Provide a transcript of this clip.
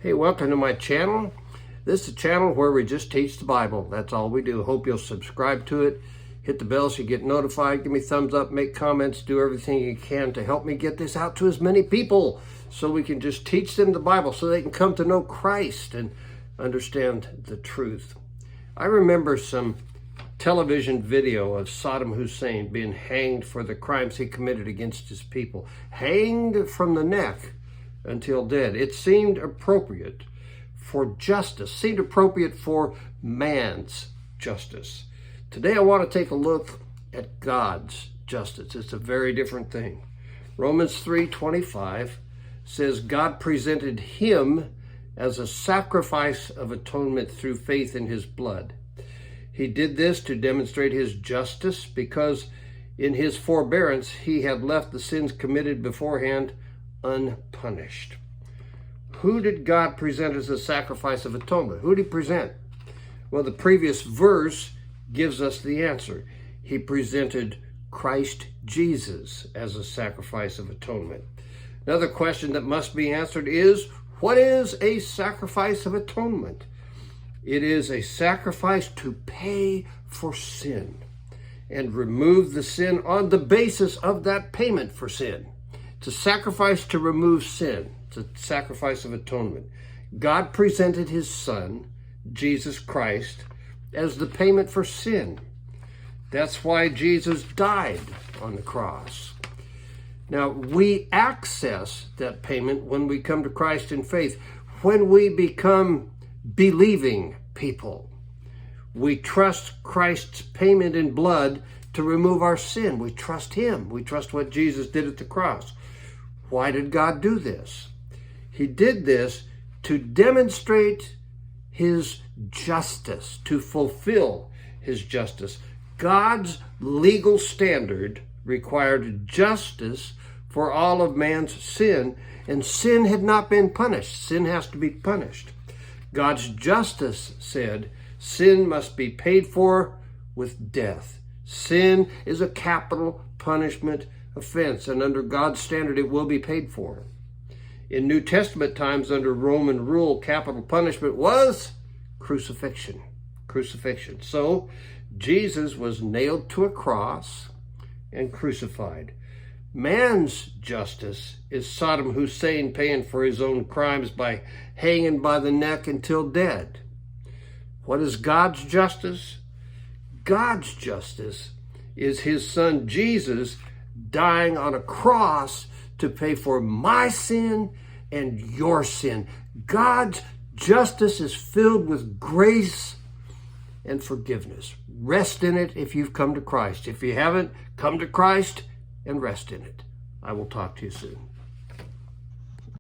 Hey, welcome to my channel. This is a channel where we just teach the Bible. That's all we do. Hope you'll subscribe to it. Hit the bell so you get notified. Give me thumbs up, make comments, do everything you can to help me get this out to as many people so we can just teach them the Bible so they can come to know Christ and understand the truth. I remember some television video of Saddam Hussein being hanged for the crimes he committed against his people. Hanged from the neck until dead. It seemed appropriate for justice, seemed appropriate for man's justice. Today I want to take a look at God's justice. It's a very different thing. Romans 3:25 says God presented him as a sacrifice of atonement through faith in his blood. He did this to demonstrate his justice because in his forbearance he had left the sins committed beforehand unpunished. Who did God present as a sacrifice of atonement? Who did he present? Well, the previous verse gives us the answer. He presented Christ Jesus as a sacrifice of atonement. Another question that must be answered is, what is a sacrifice of atonement? It is a sacrifice to pay for sin and remove the sin on the basis of that payment for sin. It's a sacrifice to remove sin. It's a sacrifice of atonement. God presented his Son, Jesus Christ, as the payment for sin. That's why Jesus died on the cross. Now, we access that payment when we come to Christ in faith, when we become believing people. We trust Christ's payment in blood to remove our sin. We trust him. We trust what Jesus did at the cross. Why did God do this? He did this to demonstrate his justice, to fulfill his justice. God's legal standard required justice for all of man's sin, and sin had not been punished. Sin has to be punished. God's justice said sin must be paid for with death. Sin is a capital punishment offense, and under God's standard it will be paid for. In New Testament times, under Roman rule, capital punishment was crucifixion. So Jesus was nailed to a cross and crucified. Man's justice is Saddam Hussein paying for his own crimes by hanging by the neck until dead. What is God's justice? God's justice is his Son Jesus dying on a cross to pay for my sin and your sin. God's justice is filled with grace and forgiveness. Rest in it if you've come to Christ. If you haven't, come to Christ and rest in it. I will talk to you soon.